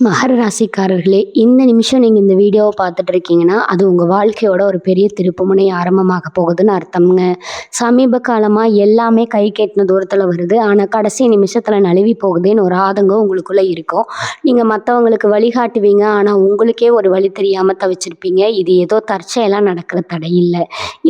மகர ராசிக்காரர்களே, இந்த நிமிஷம் நீங்க இந்த வீடியோவ பார்த்துட்டு இருக்கீங்கன்னா, அது உங்க வாழ்க்கையோட ஒரு பெரிய திருப்புமுனை ஆரம்பமாக போகுதுன்னு அர்த்தம்ங்க. சமீப காலமா எல்லாமே கை கெட்டுன தூரத்துல வருது. ஆனா, கடைசி நிமிஷத்துல நழுவி போகுதேன்னு ஒரு ஆதங்கம் உங்களுக்குள்ள இருக்கும். நீங்க மத்தவங்களுக்கு வழிகாட்டுவீங்க. ஆனா, உங்களுக்கே ஒரு வழி தெரியாம தவிச்சிருப்பீங்க. இது ஏதோ தற்செயலா நடக்கிற தடை இல்ல.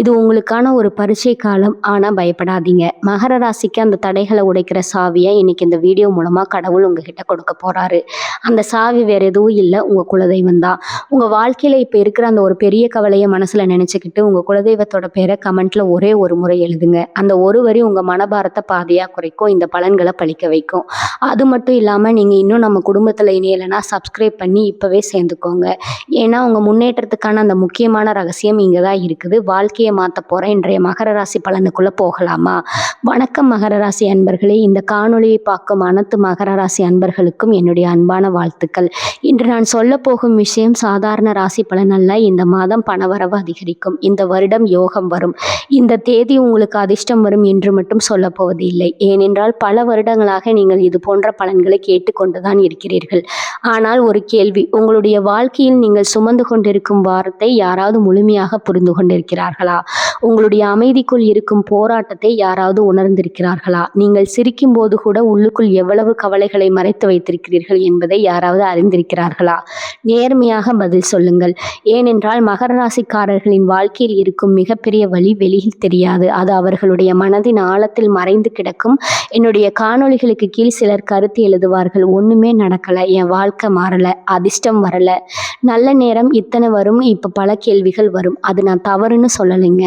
இது உங்களுக்கான ஒரு பரீட்சை காலம். ஆனா பயப்படாதீங்க. மகர ராசிக்கு அந்த தடைகள உடைக்கிற சாவிய இன்னைக்கு இந்த வீடியோ மூலமா கடவுள் உங்ககிட்ட கொடுக்க போறாரு. அந்த சாவி வேற எதுவும் இல்ல, உங்க குலதெய்வம் தான். உங்க வாழ்க்கையில இப்ப இருக்கிற அந்த ஒரு பெரிய கவலைய மனசுல நினைச்சுக்கிட்டு, உங்க குலதெய்வத்தோட பேர கமெண்ட்ல ஒரே ஒரு முறை எழுதுங்க. அந்த ஒரு வரி உங்க மனபாரத்த பாதியா குறைக்கும். இந்த பலன்கள பலிக்க வைக்கும். அது மட்டும் இல்லாம நீங்க இன்னும் நம்ம குடும்பத்துல இணையலைன்னா சப்ஸ்கிரைப் பண்ணி இப்பவே சேர்ந்துக்கோங்க. ஏன்னா உங்க முன்னேற்றத்துக்கான அந்த முக்கியமான ரகசியம் இங்க தான் இருக்குது. வாழ்க்கைய மாத்த போற இன்றைய மகர ராசி பலனுக்குள்ள போகலாமா? வணக்கம் மகர ராசி அன்பர்களே. இந்த காணொளியை பார்க்கும் அனைத்து மகர ராசி அன்பர்களுக்கும் என்னுடைய அன்பான வாழ்த்துக்கள். இன்று நான் சொல்ல போகும் விஷயம் சாதாரண ராசி பலன் அல்ல. இந்த மாதம் பணவரவு அதிகரிக்கும். இந்த வருடம் யோகம் வரும். இந்த தேதி உங்களுக்கு அதிர்ஷ்டம் வரும் என்று மட்டும் சொல்ல போவது இல்லை. ஏனென்றால் பல வருடங்களாக நீங்கள் இது போன்ற பலன்களை கேட்டுக்கொண்டுதான் இருக்கிறீர்கள். ஆனால் ஒரு கேள்வி, உங்களுடைய வாழ்க்கையில் நீங்கள் சுமந்து கொண்டிருக்கும் வாரத்தை யாராவது முழுமையாக புரிந்து கொண்டிருக்கிறார்களா? உங்களுடைய அமைதிக்குள் இருக்கும் போராட்டத்தை யாராவது உணர்ந்திருக்கிறார்களா? நீங்கள் சிரிக்கும் போது கூட உள்ளுக்குள் எவ்வளவு கவலைகளை மறைத்து வைத்திருக்கிறீர்கள் என்பதை யாராவது அறிந்திருக்கிறார்களா? நேர்மையாக பதில் சொல்லுங்கள். ஏனென்றால் மகர ராசிக்காரர்களின் வாழ்க்கையில் இருக்கும் மிகப்பெரிய வலி வெளியில் தெரியாது. அது அவர்களுடைய மனதின் ஆழத்தில் மறைந்து கிடக்கும். என்னுடைய காணொளிகளுக்கு கீழ் சிலர் கருத்து எழுதுவார்கள், ஒண்ணுமே நடக்கல, என் வாழ்க்கை மாறல, அதிர்ஷ்டம் வரல, நல்ல நேரம் இத்தனை வரும். இப்ப பல கேள்விகள் வரும். அது நான் தவறுன்னு சொல்லலைங்க.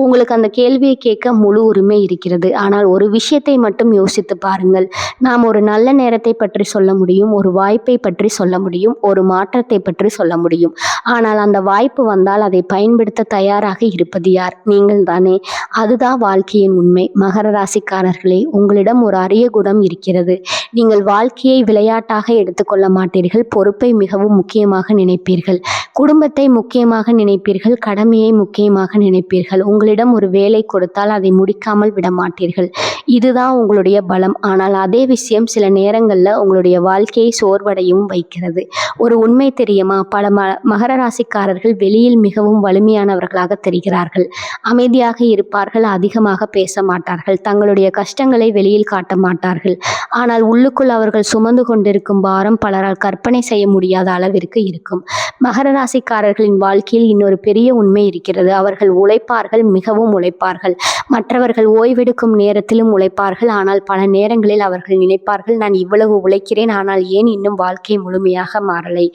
உங்களுக்கு அந்த கேள்வியை கேட்க முழு உரிமை இருக்கிறது. ஆனால் ஒரு விஷயத்தை மட்டும் யோசித்து பாருங்கள். நாம் ஒரு நல்ல நேரத்தை பற்றி சொல்ல முடியும், ஒரு வாய்ப்பை பற்றி சொல்ல முடியும், ஒரு மாற்றத்தை பற்றி சொல்ல முடியும். ஆனால் அந்த வாய்ப்பு வந்தால் அதை பயன்படுத்த தயாராக இருப்பது யார்? நீங்கள் தானே. அதுதான் வாழ்க்கையின் உண்மை. மகர ராசிக்காரர்களே, உங்களிடம் ஒரு அரிய குணம் இருக்கிறது. நீங்கள் வாழ்க்கையை விளையாட்டாக எடுத்துக்கொள்ள மாட்டீர்கள். பொறுப்பை மிகவும் முக்கியமாக நினைப்பீர்கள். குடும்பத்தை முக்கியமாக நினைப்பீர்கள். கடமையை முக்கியமாக நினைப்பீர்கள். உங்களிடம் ஒரு வேலை கொடுத்தால் அதை முடிக்காமல் விட மாட்டீர்கள். இதுதான் உங்களுடைய பலம். ஆனால் அதே விஷயம் சில நேரங்கள்ல உங்களுடைய வாழ்க்கையை சோர்வடையும் வைக்கிறது. ஒரு உண்மை தெரியுமா? பல மகர ராசிக்காரர்கள் வெளியில் மிகவும் வலிமையானவர்களாக தெரிகிறார்கள். அமைதியாக இருப்பார்கள். அதிகமாக பேச மாட்டார்கள். தங்களுடைய கஷ்டங்களை வெளியில் காட்ட மாட்டார்கள். ஆனால் உள்ளுக்குள் அவர்கள் சுமந்து கொண்டிருக்கும் பாரம் பலரால் கற்பனை செய்ய முடியாத அளவிற்கு இருக்கும். மகர ராசிக்காரர்களின் வாழ்க்கையில் இன்னொரு பெரிய உண்மை இருக்கிறது. அவர்கள் உழைப்பார்கள், மிகவும் உழைப்பார்கள். மற்றவர்கள் ஓய்வெடுக்கும் நேரத்திலும் உழைப்பார்கள். ஆனால் பல நேரங்களில் அவர்கள் நினைப்பார்கள், நான் இவ்வளவு உழைக்கிறேன், ஆனால் ஏன் இன்னும் வாழ்க்கை முழுமையாக மாறலை?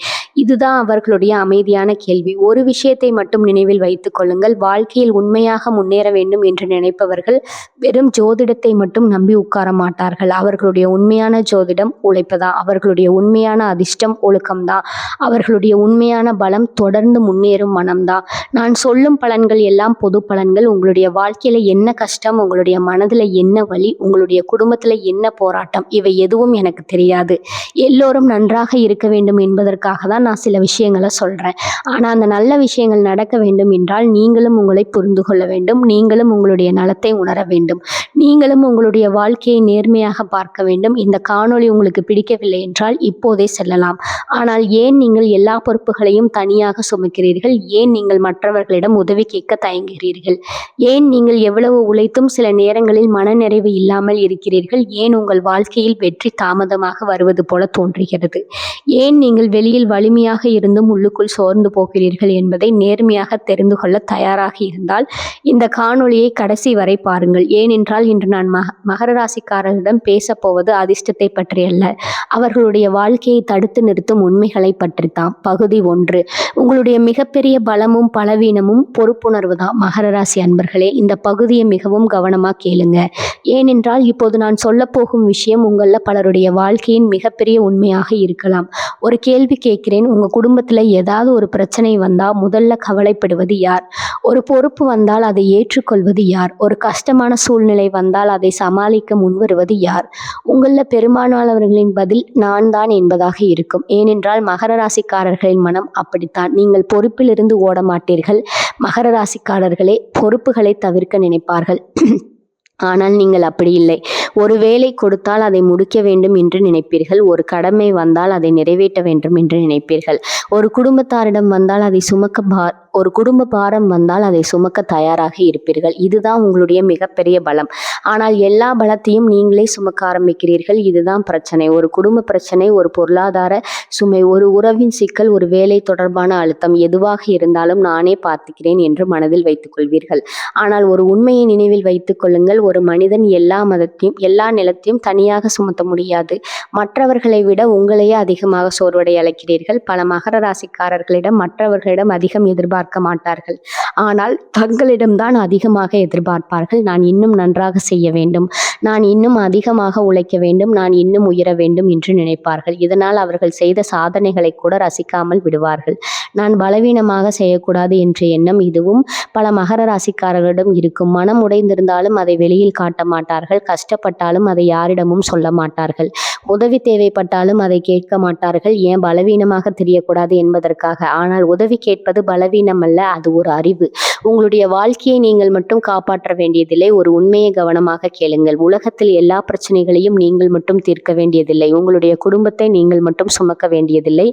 இதுதான் அவர்களுடைய அமைதியான கேள்வி. ஒரு விஷயத்தை மட்டும் நினைவில் வைத்துக் கொள்ளுங்கள். வாழ்க்கையில் உண்மையாக முன்னேற வேண்டும் என்று நினைப்பவர்கள் வெறும் ஜோதிடத்தை மட்டும் நம்பி உட்கார மாட்டார்கள். அவர்களுடைய உண்மையான ஜோதிடம் உழைப்பதான். அவர்களுடைய உண்மையான அதிர்ஷ்டம் ஒழுக்கம்தான். அவர்களுடைய உண்மையான பலம் தொடர்ந்து முன்னேறும் மனம்தான். நான் சொல்லும் பலன்கள் எல்லாம் பொது பலன்கள். உங்களுடைய வாழ்க்கையில என்ன கஷ்டம், உங்களுடைய மனதுல என்ன வலி, உங்களுடைய குடும்பத்துல என்ன போராட்டம், இவை எதுவும் எனக்கு தெரியாது. எல்லோரும் நன்றாக இருக்க வேண்டும் என்பதற்காக தான் நான் சில விஷயங்களை சொல்றேன். ஆனா அந்த நல்ல விஷயங்கள் நடக்க வேண்டும் என்றால் நீங்களும் உங்களை புரிந்து கொள்ள வேண்டும். நீங்களும் உங்களுடைய நலத்தை உணர வேண்டும். நீங்களும் உங்களுடைய வாழ்க்கையை நேர்மையாக பார்க்க வேண்டும். இந்த காணொளி உங்களுக்கு பிடிக்கவில்லை என்றால் இப்போதே செல்லலாம். ஆனால் ஏன் நீங்கள் எல்லா பொறுப்புகளையும் தனியாக சுமக்கிறீர்கள்? ஏன் நீங்கள் மற்றவர்களிடம் உதவி கேட்க தயங்குகிறீர்கள்? ஏன் நீங்கள் எவ்வளவு உழைத்தும் சில நேரங்களில் மனநிறைவு இல்லாமல் இருக்கிறீர்கள்? ஏன் உங்கள் வாழ்க்கையில் வெற்றி தாமதமாக வருவது போல தோன்றுகிறது? ஏன் நீங்கள் வெளியில் வலிமையாக இருந்தும் உள்ளுக்குள் சோர்ந்து போகிறீர்கள் என்பதை நேர்மையாக தெரிந்து கொள்ள தயாராக இருந்தால் இந்த காணொளியை கடைசி வரை பாருங்கள். ஏனென்றால் இன்று நான் மகர ராசிக்காரர்களிடம் பேசப்போவது அதிர்ஷ்டத்தை பற்றி அல்ல, அவர்களுடைய வாழ்க்கையை தடுத்து நிறுத்தும் உண்மைகளை பற்றித்தான். பகுதி 1. உங்களுடைய மிகப்பெரிய பலமும் பலவீனமும் பொறுப்புணர்வு தான். மகர ராசி அன்பர்களே, இந்த பகுதியை மிகவும் கவனமாக கேளுங்க. ஏனென்றால் இப்போது நான் சொல்ல போகும் விஷயம் உங்கள பலருடைய வாழ்க்கையின் மிகப்பெரிய உண்மையாக இருக்கலாம். ஒரு கேள்வி கேட்கிறேன், உங்க குடும்பத்துல ஏதாவது ஒரு பிரச்சனை வந்தா முதல்ல கவலைப்படுவது யார்? ஒரு பொறுப்பு வந்தால் அதை ஏற்றுக்கொள்வது யார்? ஒரு கஷ்டமான சூழ்நிலை வந்தால் அதை சமாளிக்க முன்வருவது யார்? உங்கள பெரும்பாலானவர்களின் பதில் நான் தான் என்பதாக இருக்கும். ஏனென்றால் மகர ராசிக்காரர்களின் மனம் அப்படித்தான். நீங்கள் பொறுப்பிலிருந்து ஓட மாட்டீர்கள். மகர ராசிக்காரர்களே பொறுப்புகளை தவிர்க்க நினைப்பார்கள். ஆனால் நீங்கள் அப்படி இல்லை. ஒரு வேலை கொடுத்தால் அதை முடிக்க வேண்டும் என்று நினைப்பீர்கள். ஒரு கடமை வந்தால் அதை நிறைவேற்ற வேண்டும் என்று நினைப்பீர்கள். ஒரு குடும்பத்தாரிடம் வந்தால் அதை ஒரு குடும்ப பாரம் வந்தால் அதை சுமக்க தயாராக இருப்பீர்கள். இதுதான் உங்களுடைய மிகப்பெரிய பலம். ஆனால் எல்லா பலத்தையும் நீங்களே சுமக்க ஆரம்பிக்கிறீர்கள். இதுதான் பிரச்சனை. ஒரு குடும்ப பிரச்சனை, ஒரு பொருளாதார சுமை, ஒரு உறவின் சிக்கல், ஒரு வேலை தொடர்பான அழுத்தம், எதுவாக இருந்தாலும் நானே பார்த்துக்கிறேன் என்று மனதில் வைத்துக் கொள்வீர்கள். ஆனால் ஒரு உண்மையை நினைவில் வைத்துக் கொள்ளுங்கள். ஒரு மனிதன் எல்லா நிலத்தையும் தனியாக சுமத்த முடியாது. மற்றவர்களை விட உங்களையே அதிகமாக சோர்வடைய அழைக்கிறீர்கள். பல மகர ராசிக்காரர்களிடம் மற்றவர்களிடம் அதிகம் எதிர்பார்க்க மாட்டார்கள். ஆனால் தங்களிடம்தான் அதிகமாக எதிர்பார்ப்பார்கள். நான் இன்னும் நன்றாக செய்ய வேண்டும், நான் இன்னும் அதிகமாக உழைக்க வேண்டும், நான் இன்னும் உயர வேண்டும் என்று நினைப்பார்கள். இதனால் அவர்கள் செய்த சாதனைகளை கூட ரசிக்காமல் விடுவார்கள். நான் பலவீனமாக செய்யக்கூடாது என்ற எண்ணம் இதுவும் பல மகர ராசிக்காரர்களிடம் இருக்கும். மனம் உடைந்திருந்தாலும் அதை வெளியில் காட்ட மாட்டார்கள். கஷ்டப்பட்டாலும் அதை யாரிடமும் சொல்ல மாட்டார்கள். உதவி தேவைப்பட்டாலும் அதை கேட்க மாட்டார்கள். ஏன் பலவீனமாக தெரியக்கூடாது என்பதற்காக. ஆனால் உதவி கேட்பது பலவீனம் அல்ல, அது ஒரு அறிவு. உங்களுடைய வாழ்க்கையை நீங்கள் மட்டும் காப்பாற்ற வேண்டியதில்லை. ஒரு உண்மையை கவனமாக கேளுங்கள். உலகத்தில் எல்லா பிரச்சனைகளையும் நீங்கள் மட்டும் தீர்க்க வேண்டியதில்லை. உங்களுடைய குடும்பத்தை நீங்கள் மட்டும் சுமக்க வேண்டியதில்லை.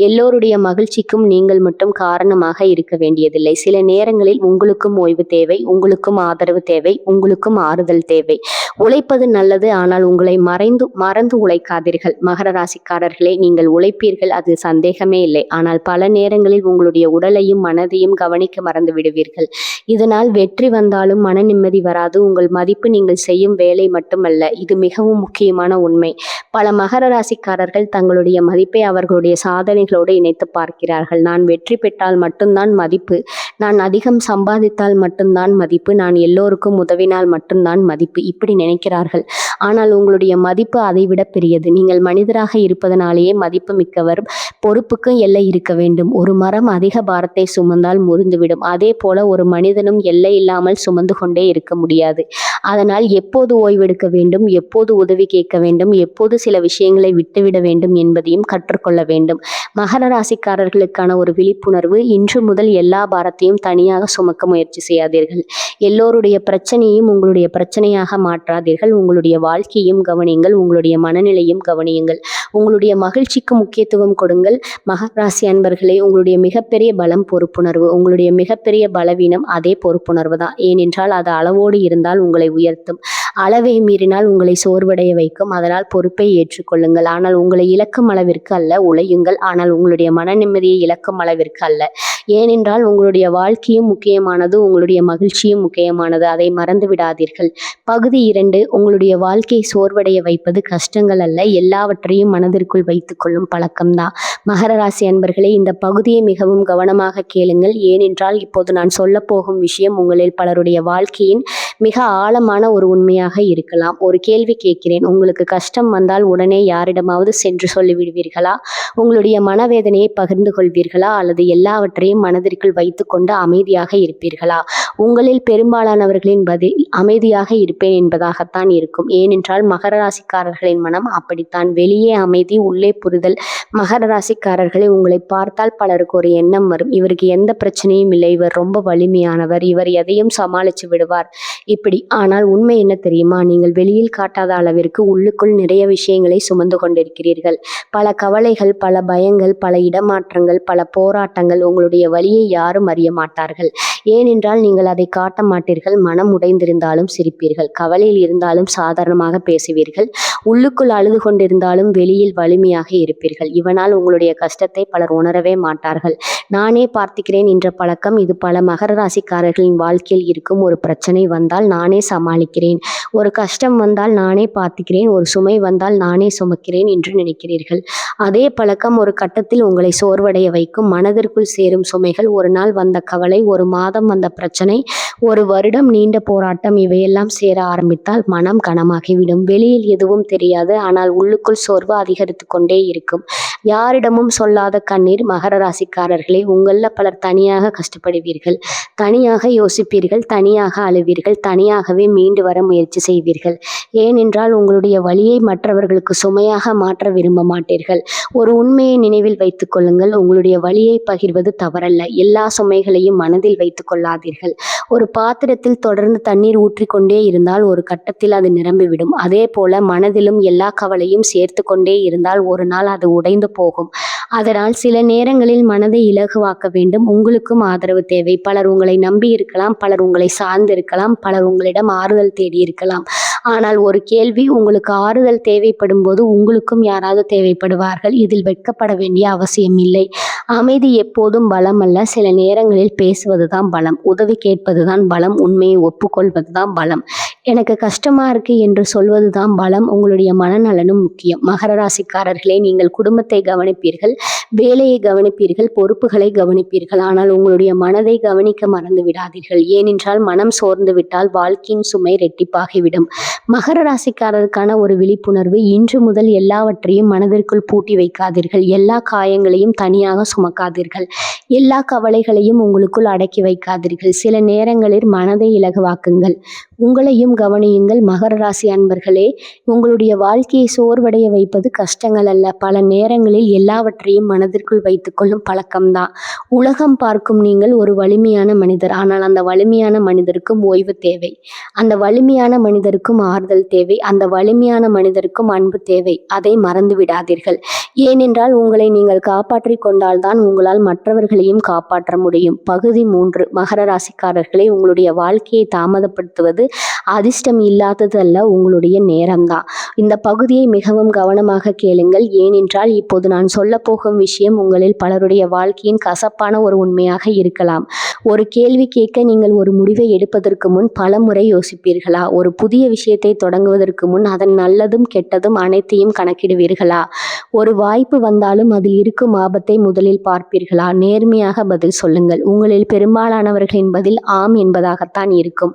எல்லோருடைய மகிழ்ச்சிக்கும் நீங்கள் மட்டும் காரணமாக இருக்க வேண்டியதில்லை. சில நேரங்களில் உங்களுக்கும் ஓய்வு தேவை, உங்களுக்கும் ஆதரவு தேவை, உங்களுக்கும் ஆறுதல் தேவை. உழைப்பது நல்லது, ஆனால் உங்களை மறந்து உழைக்காதீர்கள். மகர ராசிக்காரர்களே, நீங்கள் உழைப்பீர்கள், அது சந்தேகமே இல்லை. ஆனால் பல நேரங்களில் உங்களுடைய உடலையும் மனதையும் கவனிக்க மறந்து விடுவீர்கள். இதனால் வெற்றி வந்தாலும் மன நிம்மதி வராது. உங்கள் மதிப்பு நீங்கள் செய்யும் வேலை மட்டுமல்ல, இது மிகவும் முக்கியமான உண்மை. பல மகர ராசிக்காரர்கள் தங்களுடைய மதிப்பை அவர்களுடைய சாதனைகளோடு இணைத்து பார்க்கிறார்கள். நான் வெற்றி பெற்றால் மட்டும்தான் மதிப்பு, நான் அதிகம் சம்பாதித்தால் மட்டும்தான் மதிப்பு, நான் எல்லோருக்கும் உதவினால் மட்டும்தான் மதிப்பு, இப்படி நினைக்கிறார்கள். ஆனால் உங்களுடைய மதிப்பு அதை விட பெரியது. நீங்கள் மனிதராக இருப்பதனாலேயே மதிப்பு மிக்கவர். பொறுப்புக்கு எல்லை இருக்க வேண்டும். ஒரு மரம் அதிக பாரத்தை சுமந்தால் முறிந்துவிடும். அதே போல ஒரு மனிதனும் எல்லை இல்லாமல் சுமந்து கொண்டே இருக்க முடியாது. அதனால் எப்போது ஓய்வெடுக்க வேண்டும், எப்போது உதவி கேட்க வேண்டும், எப்போது சில விஷயங்களை விட்டுவிட வேண்டும் என்பதையும் கற்றுக்கொள்ள வேண்டும். மகர ராசிக்காரர்களுக்கான ஒரு விழிப்புணர்வு: இன்று முதல் எல்லா பாரத்தையும் தனியாக சுமக்க முயற்சி செய்யாதீர்கள். எல்லோருடைய பிரச்சனையும் உங்களுடைய பிரச்சனையாக மாற்றாதீர்கள். உங்களுடைய வாழ்க்கையும் கவனியுங்கள், உங்களுடைய மனநிலையும் கவனியுங்கள். உங்களுடைய மகிழ்ச்சிக்கு முக்கியத்துவம் கொடுங்கள். மகர ராசி அன்பர்களே, உங்களுடைய மிகப்பெரிய பலம் பொறுப்புணர்வு. உங்களுடைய மிகப்பெரிய பலவீனம் அதே பொறுப்புணர்வு தான். ஏனென்றால் அது அளவோடு இருந்தால் உங்களை உயர்த்தும், அளவை மீறினால் உங்களை சோர்வடைய வைக்கும். அதனால் பொறுப்பை ஏற்றுக்கொள்ளுங்கள். ஆனால் உங்களை இழக்கும் அளவிற்கு அல்ல. உழையுங்கள், ஆனால் உங்களுடைய மன நிம்மதியை இழக்கும் அளவிற்கு அல்ல. ஏனென்றால் உங்களுடைய வாழ்க்கையும் முக்கியமானது, உங்களுடைய மகிழ்ச்சியும் முக்கியமானது. அதை மறந்து விடாதீர்கள். பகுதி 2: உங்களுடைய வாழ்க்கையை சோர்வடைய வைப்பது கஷ்டங்கள் அல்ல, எல்லாவற்றையும் மனதிற்குள் வைத்துக்கொள்ளும் பழக்கம்தான். மகர ராசி அன்பர்களே, இந்த பகுதியை மிகவும் கவனமாக கேளுங்கள். ஏனென்றால் இப்போது நான் சொல்ல போகும் விஷயம் உங்களில் பலருடைய வாழ்க்கையின் மிக ஆழமான ஒரு உண்மையாக இருக்கலாம். ஒரு கேள்வி கேட்கிறேன். உங்களுக்கு கஷ்டம் வந்தால் உடனே யாரிடமாவது சென்று சொல்லிவிடுவீர்களா? உங்களுடைய மனவேதனையை பகிர்ந்து கொள்வீர்களா? அல்லது எல்லாவற்றையும் மனதிற்குள் வைத்துக்கொண்டு அமைதியாக இருப்பீர்களா? உங்களில் பெரும்பாலானவர்களின் பதில் அமைதியாக இருப்பேன் என்பதாகத்தான் இருக்கும். ஏனென்றால் மகர ராசிக்காரர்களின் மனம் அப்படித்தான். வெளியே அமைதி, உள்ளே புரிதல். மகர ராசிக்காரர்களை உங்களை பார்த்தால் பலருக்கு ஒரு எண்ணம் வரும்: இவருக்கு எந்த பிரச்சனையும் இல்லை, இவர் ரொம்ப வலிமையானவர், இவர் எதையும் சமாளித்து விடுவார், இப்படி. ஆனால் உண்மை என்ன தெரியுமா? நீங்கள் வெளியில் காட்டாத அளவிற்கு உள்ளுக்குள் நிறைய விஷயங்களை சுமந்து கொண்டிருக்கிறீர்கள். பல கவலைகள், பல பயங்கள், பல இடமாற்றங்கள், பல போராட்டங்கள். உங்களுடைய வலியை யாரும் அறிய மாட்டார்கள். ஏனென்றால் நீங்கள் அதை காட்ட மாட்டீர்கள். மனம் உடைந்திருந்தாலும் சிரிப்பீர்கள், கவலையில் இருந்தாலும் சாதாரணமாக பேசுவீர்கள், உள்ளுக்குள் அழுது கொண்டிருந்தாலும் வெளியில் வலிமையாக இருப்பீர்கள். இவனால் உங்களுடைய கஷ்டத்தை பலர் உணரவே மாட்டார்கள். நானே பார்த்துக்கிறேன் என்ற பழக்கம், இது பல மகர ராசிக்காரர்களின் வாழ்க்கையில் இருக்கும். ஒரு பிரச்சனை வந்தால் நானே சமாளிக்கிறேன், ஒரு கஷ்டம் வந்தால் நானே பார்த்துக்கிறேன், ஒரு சுமை வந்தால் நானே சுமக்கிறேன் என்று நினைக்கிறீர்கள். அதே பழக்கம் ஒரு கட்டத்தில் உங்களை சோர்வடைய வைக்கும். மனதிற்குள் சேரும் சுமைகள், ஒரு நாள் வந்த கவலை, ஒரு மாதம் வந்த பிரச்சனை, ஒரு வருடம் நீண்ட போராட்டம், இவையெல்லாம் சேர ஆரம்பித்தால் மனம் கனமாகிவிடும். வெளியில் எதுவும் தெரியாது, ஆனால் உள்ளுக்குள் சோர்வு அதிகரித்து கொண்டே இருக்கும். யாரிடமும் சொல்லாத கண்ணீர். மகர ராசிக்காரர்களே, உங்களில் பலர் தனியாக கஷ்டப்படுவீர்கள், தனியாக யோசிப்பீர்கள், தனியாக அழுவீர்கள், தனியாகவே மீண்டு வர முயற்சி செய்வீர்கள். ஏனென்றால் உங்களுடைய வலியை மற்றவர்களுக்கு சுமையாக மாற்ற விரும்ப மாட்டீர்கள். ஒரு உண்மையை நினைவில் வைத்துக் கொள்ளுங்கள். உங்களுடைய வலியை பகிர்வது தவறல்ல. எல்லா சுமைகளையும் மனதில் வைத்துக் கொள்ளாதீர்கள். ஒரு பாத்திரத்தில் தொடர்ந்து தண்ணீர் ஊற்றிக்கொண்டே இருந்தால் ஒரு கட்டத்தில் அது நிரம்பிவிடும். அதே போல மனதிலும் எல்லா கவலையும் சேர்த்து கொண்டே இருந்தால் ஒரு நாள் அது உடைந்து போகும். அதனால் சில நேரங்களில் மனதை இலகுவாக்க வேண்டும். உங்களுக்கும் ஆதரவு தேவை. பலர் உங்களை நம்பி இருக்கலாம், பலர் உங்களை சார்ந்து இருக்கலாம், பலர் உங்களிடம் ஆறுதல் தேடி இருக்கலாம். ஆனால் ஒரு கேள்வி, உங்களுக்கு ஆறுதல் தேவைப்படும் போது உங்களுக்கும் யாராவது தேவைப்படுவார்கள். இதில் வெட்கப்பட வேண்டிய அவசியம் இல்லை. அமைதி எப்போதும் பலம் அல்ல. சில நேரங்களில் பேசுவதுதான் பலம். உதவி கேட்பதுதான் பலம். உண்மையை ஒப்புக்கொள்வதுதான் பலம். எனக்கு கஷ்டமா இருக்கு என்று சொல்வதுதான் பலம். உங்களுடைய மனநலனும் முக்கியம். மகர ராசிக்காரர்களே, நீங்கள் குடும்பத்தை கவனிப்பீர்கள், வேலையை கவனிப்பீர்கள், பொறுப்புகளை கவனிப்பீர்கள். ஆனால் உங்களுடைய மனதை கவனிக்க மறந்து விடாதீர்கள். ஏனென்றால் மனம் சோர்ந்து விட்டால் வாழ்க்கையின் சுமை ரெட்டிப்பாகிவிடும். மகர ராசிக்காரருக்கான ஒரு விழிப்புணர்வு: இன்று முதல் எல்லாவற்றையும் மனதிற்குள் பூட்டி வைக்காதீர்கள். எல்லா காயங்களையும் தனியாக சுமக்காதீர்கள். எல்லா கவலைகளையும் உங்களுக்குள் அடக்கி வைக்காதீர்கள். சில நேரங்களில் மனதை இலகுவாக்குங்கள். உங்களையும் கவனியுங்கள். மகர ராசி அன்பர்களே, உங்களுடைய வாழ்க்கையை சோர்வடைய வைப்பது கஷ்டங்கள் அல்ல, பல நேரங்களில் எல்லாவற்றையும் மனதிற்குள் வைத்துக்கொள்ளும் பழக்கம்தான். உலகம் பார்க்கும் நீங்கள் ஒரு வலிமையான மனிதர். ஆனால் அந்த வலிமையான மனிதருக்கும் ஓய்வு தேவை. அந்த வலிமையான மனிதருக்கும் ஆறுதல் தேவை. அந்த வலிமையான மனிதருக்கும் அன்பு தேவை. அதை மறந்து விடாதீர்கள். ஏனென்றால் உங்களை நீங்கள் காப்பாற்றிக் கொண்டால்தான் உங்களால் மற்றவர்களையும் காப்பாற்ற முடியும். பகுதி 3. மகர ராசிக்காரர்களே, உங்களுடைய வாழ்க்கையை தாமதப்படுத்துவது அதிர்ஷ்டம் இல்லாதது அல்ல, உங்களுடைய நேரம்தான். இந்த பகுதியை மிகவும் கவனமாக கேளுங்கள். ஏனென்றால் இப்போது நான் சொல்ல போகும் விஷயம் உங்களில் பலருடைய வாழ்க்கையின் கசப்பான ஒரு உண்மையாக இருக்கலாம். ஒரு கேள்வி கேட்க நீங்கள் ஒரு முடிவை எடுப்பதற்கு முன் பல முறை யோசிப்பீர்களா? ஒரு புதிய விஷயத்தை தொடங்குவதற்கு முன் அதன் நல்லதும் கெட்டதும் அனைத்தையும் கணக்கிடுவீர்களா? ஒரு வாய்ப்பு வந்தாலும் அதில் இருக்கும் ஆபத்தை முதலில் பார்ப்பீர்களா? நேர்மையாக பதில் சொல்லுங்கள். உங்களில் பெரும்பாலானவர்களின் பதில் ஆம் என்பதாகத்தான் இருக்கும்.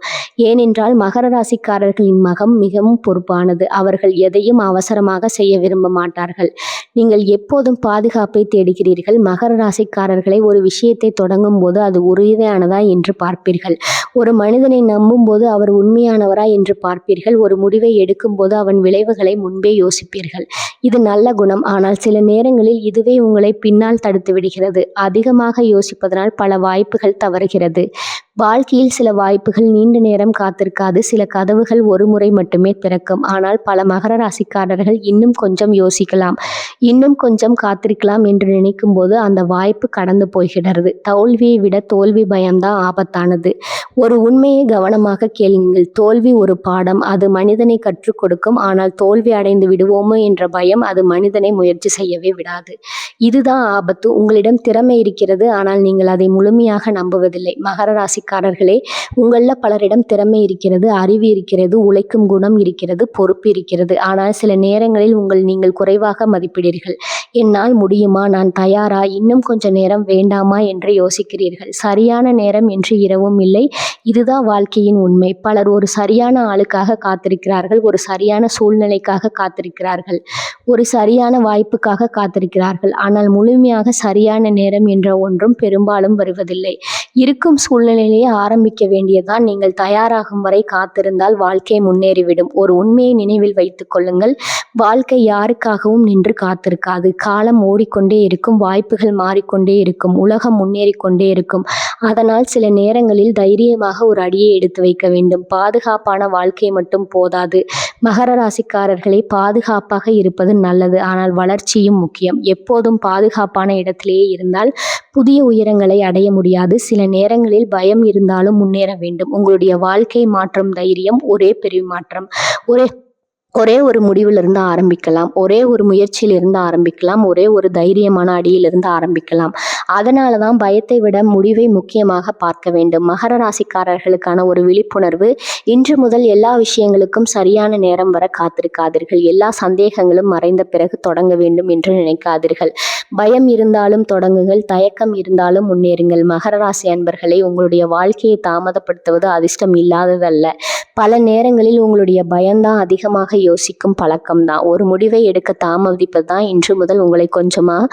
ஏனென்றால் மகர ராசிக்காரர்களின் மகம் மிகவும் பொறுப்பானது. அவர்கள் எதையும் அவசரமாக செய்ய விரும்ப மாட்டார்கள். நீங்கள் எப்போதும் பாதுகாப்பை தேடுகிறீர்கள். மகர ராசிக்காரர்களை, ஒரு விஷயத்தை தொடங்கும் போது அது உறுதியானதா என்று பார்ப்பீர்கள். ஒரு மனிதனை நம்பும் போது அவர் உண்மையானவரா என்று பார்ப்பீர்கள். ஒரு முடிவை எடுக்கும் போது அவன் விளைவுகளை முன்பே யோசிப்பீர்கள். இது நல்ல குணம். ஆனால் சில நேரங்களில் இதுவே உங்களை பின்னால் தடுத்து விடுகிறது. அதிகமாக யோசிப்பதனால் பல வாய்ப்புகள் தவறுகிறது. வாழ்க்கையில் சில வாய்ப்புகள் நீண்ட நேரம் காத்திருக்காது. சில கதவுகள் ஒரு முறை மட்டுமே திறக்கும். ஆனால் பல மகர ராசிக்காரர்கள் இன்னும் கொஞ்சம் யோசிக்கலாம், இன்னும் கொஞ்சம் காத்திருக்கலாம் என்று நினைக்கும் போது அந்த வாய்ப்பு கடந்து போகிறது. தோல்வியை விட தோல்வி பயம்தான் ஆபத்தானது. ஒரு உண்மையை கவனமாக கேளுங்கள். தோல்வி ஒரு பாடம். அது மனிதனை கற்றுக் கொடுக்கும். ஆனால் தோல்வி அடைந்து விடுவோமோ என்ற பயம் அது மனிதனை முயற்சி செய்யவே விடாது. இதுதான் ஆபத்து. உங்களிடம் திறமை இருக்கிறது, ஆனால் நீங்கள் அதை முழுமையாக நம்புவதில்லை. மகர ராசிக்காரர்களே, உங்களில் பலரிடம் திறமை இருக்கிறது, அறிவு இருக்கிறது, உழைக்கும் குணம் இருக்கிறது, பொறுப்பு இருக்கிறது. ஆனால் சில நேரங்களில் நீங்கள் குறைவாக மதிப்பிடுகிறீர்கள். என்னால் முடியுமா? நான் தயாரா? இன்னும் கொஞ்ச நேரம் வேண்டாமா என்று யோசிக்கிறீர்கள். சரியான நேரம் என்று இரவும் இல்லை. இதுதான் வாழ்க்கையின் உண்மை. பலர் ஒரு சரியான ஆளுக்காக காத்திருக்கிறார்கள், ஒரு சரியான சூழ்நிலைக்காக காத்திருக்கிறார்கள், ஒரு சரியான வாய்ப்புக்காக காத்திருக்கிறார்கள். ஆனால் முழுமையாக சரியான நேரம் என்ற ஒன்றும் பெரும்பாலும் வருவதில்லை. இருக்கும் சூழ்நிலையிலேயே ஆரம்பிக்க வேண்டியதுதான். நீங்கள் தயாராகும் வரை காத்திருந்தால் வாழ்க்கை முன்னேறிவிடும். ஒரு உண்மையை நினைவில் வைத்துக் கொள்ளுங்கள். வாழ்க்கை யாருக்காகவும் நின்று காத்திருக்காது. காலம் ஓடிக்கொண்டே இருக்கும். வாய்ப்புகள் மாறிக்கொண்டே இருக்கும். உலகம் முன்னேறி கொண்டே இருக்கும். அதனால் சில நேரங்களில் தைரியமாக ஒரு அடியை எடுத்து வைக்க வேண்டும். பாதுகாப்பான வாழ்க்கை மட்டும் போதாது. மகர ராசிக்காரர்களை, பாதுகாப்பாக இருப்பது நல்லது, ஆனால் வளர்ச்சியும் முக்கியம். எப்போதும் பாதுகாப்பான இடத்திலேயே இருந்தால் புதிய உயரங்களை அடைய முடியாது. சில நேரங்களில் பயம் இருந்தாலும் முன்னேற வேண்டும். உங்களுடைய வாழ்க்கை மாற்றம் தைரியம். ஒரே பெரிய மாற்றம் ஒரே ஒரு முடிவிலிருந்து ஆரம்பிக்கலாம். ஒரே ஒரு முயற்சியிலிருந்து ஆரம்பிக்கலாம். ஒரே ஒரு தைரியமான அடியிலிருந்து ஆரம்பிக்கலாம். அதனால தான் பயத்தை விட முடிவை முக்கியமாக பார்க்க வேண்டும். மகர ராசிக்காரர்களுக்கான ஒரு விழிப்புணர்வு: இன்று முதல் எல்லா விஷயங்களுக்கும் சரியான நேரம் வர காத்திருக்காதீர்கள். எல்லா சந்தேகங்களும் மறைந்த பிறகு தொடங்க வேண்டும் என்று நினைக்காதீர்கள். பயம் இருந்தாலும் தொடங்குங்கள், தயக்கம் இருந்தாலும் முன்னேறுங்கள். மகர ராசி அன்பர்களை, உங்களுடைய வாழ்க்கையை தாமதப்படுத்துவது அதிர்ஷ்டம் இல்லாததல்ல. பல நேரங்களில் உங்களுடைய பயம்தான் அதிகமாக யோசிக்கும் பழக்கம்தான். ஒரு முடிவை எடுக்க தாமதிப்பது தான். இன்று முதல் உங்களை கொஞ்சமாக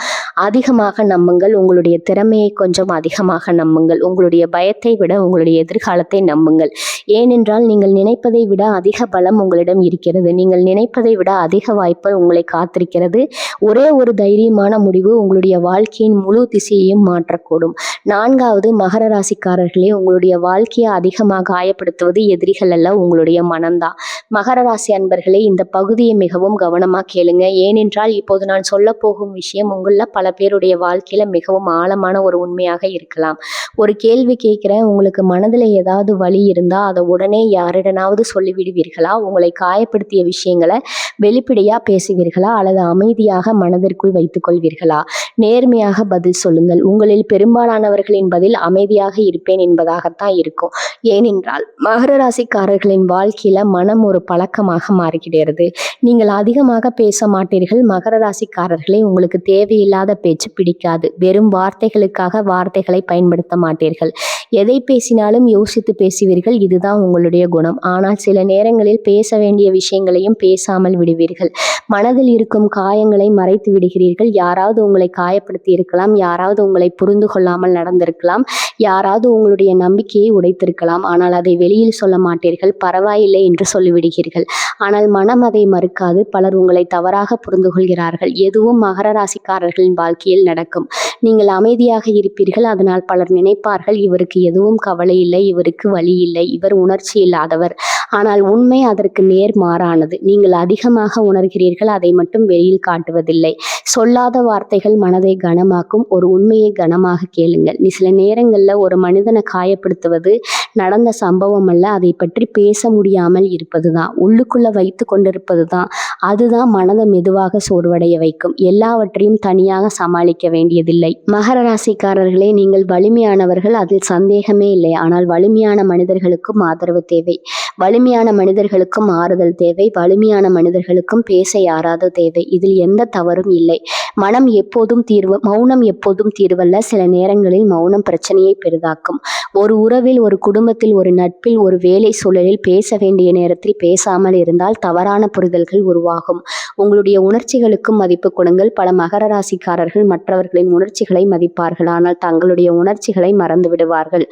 அதிகமாக நம்புங்கள். உங்களுடைய உங்களுடைய திறமையை கொஞ்சம் அதிகமாக நம்புங்கள். உங்களுடைய பயத்தை விட உங்களுடைய எதிர்காலத்தை நம்புங்கள். ஏனென்றால் நீங்கள் நினைப்பதை விட அதிக பலம் உங்களிடம் இருக்கிறது. நீங்கள் நினைப்பதை விட அதிக வாய்ப்புகள் உங்களை காத்திருக்கிறது. ஒரே ஒரு தைரியமான முடிவு உங்களுடைய வாழ்க்கையின் முழு திசையையும் மாற்றக்கூடும். 4வது, மகர ராசிக்காரர்களே, உங்களுடைய வாழ்க்கையை அதிகமாக காயப்படுத்துவது எதிரிகள் அல்ல, உங்களுடைய மனம்தான். மகர ராசி அன்பர்களே, இந்த பகுதியை மிகவும் கவனமாக கேளுங்க. ஏனென்றால் இப்போது நான் சொல்ல போகும் விஷயம் உங்கள பல பேருடைய வாழ்க்கையில மிகவும் ஆழமான ஒரு உண்மையாக இருக்கலாம். ஒரு கேள்வி கேட்கிறேன், உங்களுக்கு மனதில் ஏதாவது வலி இருந்தால் அதை உடனே யாரிடனாவது சொல்லிவிடுவீர்களா? உங்களை காயப்படுத்திய விஷயங்களை வெளிப்படையாக பேசுவீர்களா அல்லது அமைதியாக மனதிற்குள் வைத்துக் கொள்வீர்களா? நேர்மையாக பதில் சொல்லுங்கள். உங்களில் பெரும்பாலானவர்களின் பதில் அமைதியாக இருப்பேன் என்பதாகத்தான் இருக்கும். ஏனென்றால் மகர ராசிக்காரர்களின் வாழ்க்கையில மனம் ஒரு பழக்கமாக மாறுகிறது. நீங்கள் அதிகமாக பேச மாட்டீர்கள். மகர ராசிக்காரர்களே, உங்களுக்கு தேவையில்லாத பேச்சு பிடிக்காது. வெறும் வார்த்தைகளுக்காக வார்த்தைகளை பயன்படுத்த மாட்டீர்கள். எதை பேசினாலும் யோசித்து பேசுவீர்கள். இதுதான் உங்களுடைய குணம். ஆனால் சில நேரங்களில் பேச வேண்டிய விஷயங்களையும் பேசாமல் விடுவீர்கள். மனதில் இருக்கும் காயங்களை மறைத்து விடுகிறீர்கள். யாராவது உங்களை காயப்படுத்தி இருக்கலாம், யாராவது உங்களை புரிந்து கொள்ளாமல் நடந்திருக்கலாம், யாராவது உங்களுடைய நம்பிக்கையை உடைத்திருக்கலாம். ஆனால் அதை வெளியில் சொல்ல மாட்டீர்கள். பரவாயில்லை என்று சொல்லிவிடுகிறீர்கள். ஆனால் மனம் அதை மறுக்காது. பலர் உங்களை தவறாக புரிந்து கொள்கிறார்கள். எதுவும் மகர ராசிக்காரர்களின் வாழ்க்கையில் நடக்கும். நீங்கள் அமைதியாக இருப்பீர்கள். அதனால் பலர் நினைப்பார்கள், இவருக்கு எதுவும் கவலை இல்லை, இவருக்கு வலி இல்லை, இவர் உணர்ச்சி இல்லாதவர். ஆனால் உண்மை அதற்கு நேர்மாறானது. நீங்கள் அதிகமாக உணர்கிறீர்கள், அதை மட்டும் வெளியில் காட்டுவதில்லை. சொல்லாத வார்த்தைகள் மனதை கனமாக்கும். ஒரு உண்மையை கனமாக கேளுங்கள். சில நேரங்களில் ஒரு மனிதனை காயப்படுத்துவது நடந்த சம்பவம் அல்ல, அதை பற்றி பேச முடியாமல் இருப்பது தான், உள்ளுக்குள்ள வைத்து கொண்டிருப்பது தான். அதுதான் மனதை மெதுவாக சோர்வடைய வைக்கும். எல்லாவற்றையும் தனியாக சமாளிக்க வேண்டியதில்லை. மகர ராசிக்காரர்களே, நீங்கள் வலிமையானவர்கள், அதில் சந்தேகமே இல்லை. ஆனால் வலிமையான மனிதர்களுக்கும் ஆதரவு தேவை. வலிமையான மனிதர்களுக்கும் ஆறுதல் தேவை. வலிமையான மனிதர்களுக்கும் பேச யாராவது தேவை. இதில் எந்த தவறும் இல்லை. மனம் எப்போதும் தீர்வு, மௌனம் எப்போதும் தீர்வல்ல. சில நேரங்களில் மௌனம் பிரச்சனையை பெரிதாக்கும். ஒரு உறவில், ஒரு குடும்பத்தில், ஒரு நட்பில், ஒரு வேலை சூழலில் பேச வேண்டிய நேரத்தில் பேசாமல் இருந்தால் தவறான புரிதல்கள் உருவாகும். உங்களுடைய உணர்ச்சிகளுக்கும் மதிப்பு கொடுங்கள். பல மகர ராசிக்காரர்கள் மற்றவர்களின் உணர்ச்சிகளை மதிப்பார்கள், ஆனால் தங்களுடைய உணர்ச்சிகளை மறந்து விடுவார்கள்.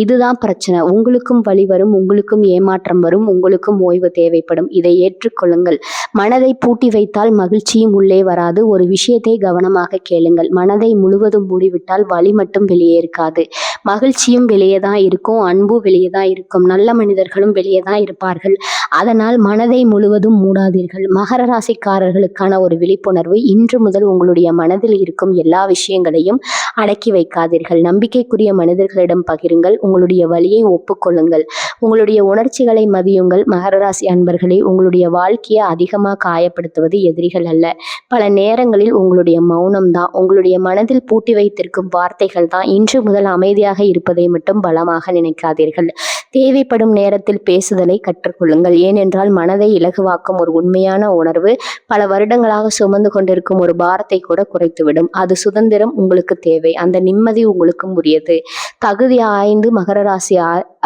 இதுதான் பிரச்சனை. உங்களுக்கும் வலி வரும், உங்களுக்கும் ஏமாற்றம் வரும், உங்களுக்கும் ஓய்வு தேவைப்படும். இதை ஏற்றுக்கொள்ளுங்கள். மனதை பூட்டி வைத்தால் மகிழ்ச்சியும் உள்ளே வராது. ஒரு விஷயத்தை கவனமாக கேளுங்கள். மனதை முழுவதும் மூடிவிட்டால் வலி மட்டும் வெளியே இருக்காது, மகிழ்ச்சியும் வெளியே தான் இருக்கும், அன்பும் வெளியே தான் இருக்கும், நல்ல மனிதர்களும் வெளியே தான் இருப்பார்கள். அதனால் மனதை முழுவதும் மூடாதீர்கள். மகர ராசிக்காரர்களுக்கான ஒரு விழிப்புணர்வு: இன்று முதல் உங்களுடைய மனதில் இருக்கும் எல்லா விஷயங்களையும் அடக்கி வைக்காதீர்கள். நம்பிக்கைக்குரிய மனிதர்களிடம் பகிருங்கள். உங்களுடைய வலியை ஒப்புக்கொள்ளுங்கள். உங்களுடைய உணர்ச்சிகளை மதியுங்கள். மகர ராசி அன்பர்களே, உங்களுடைய வாழ்க்கையை அதிகமாக காயப்படுத்துவது எதிரிகள் அல்ல, பல நேரங்களில் உங்களுடைய மௌனம் தான். உங்களுடைய மனதில் பூட்டி வைத்திருக்கும் வார்த்தைகள் தான். இன்று முதல் அமைதியாக இருப்பதை மட்டும் பலமாக நினைக்காதீர்கள். தேவைப்படும் நேரத்தில் பேசுதலை கற்றுக்கொள்ளுங்கள். ஏனென்றால் மனதை இலகுவாக்கும் ஒரு உண்மையான உணர்வு பல வருடங்களாக சுமந்து கொண்டிருக்கும் ஒரு பாரத்தை கூட குறைத்துவிடும். அது சுதந்திரம் உங்களுக்கு தேவை. அந்த நிம்மதி உங்களுக்கும் உரியது. தகுதி ஆய்ந்து மகர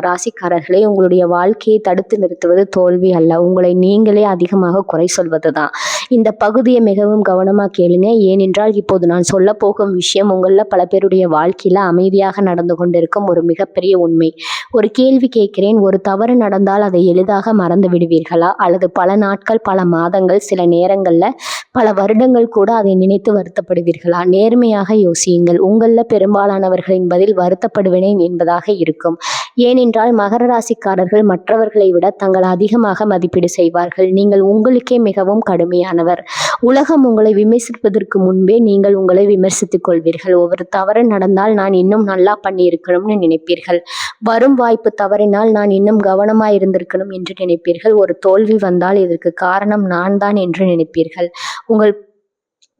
ராசிக்காரர்களே, உங்களுடைய வாழ்க்கையை தடுத்து நிறுத்துவது தோல்வி அல்ல, உங்களை நீங்களே அதிகமாக குறை சொல்வது தான். இந்த பகுதியை மிகவும் கவனமாக கேளுங்க. ஏனென்றால் இப்போது நான் சொல்ல போகும் விஷயம் உங்களில் பல பேருடைய வாழ்க்கையில் அமைதியாக நடந்து கொண்டிருக்கும் ஒரு மிகப்பெரிய உண்மை. ஒரு கேள்வி கேட்கிறேன். ஒரு தவறு நடந்தால் அதை எளிதாக மறந்து விடுவீர்களா? அல்லது பல நாட்கள், பல மாதங்கள், சில நேரங்களில் பல வருடங்கள் கூட அதை நினைத்து வருத்தப்படுவீர்களா? நேர்மையாக யோசியுங்கள். உங்களில் பெரும்பாலானவர்களின் பதில் வருத்தப்படுவேன் என்பதாக இருக்கும். ஏனென்றால் மகர ராசிக்காரர்கள் மற்றவர்களை விட தங்கள் அதிகமாக மதிப்பீடு செய்வார்கள். நீங்கள் உங்களுக்கே மிகவும் கடுமையானவர். உலகம் உங்களை விமர்சிப்பதற்கு முன்பே நீங்கள் உங்களை விமர்சித்துக் கொள்வீர்கள். ஒரு தவறு நடந்தால் நான் இன்னும் நல்லா பண்ணியிருக்கணும்னு நினைப்பீர்கள். வரும் வாய்ப்பு தவறினால் நான் இன்னும் கவனமாக இருந்திருக்கணும் என்று நினைப்பீர்கள். ஒரு தோல்வி வந்தால் இதற்கு காரணம் நான் தான் என்று நினைப்பீர்கள்.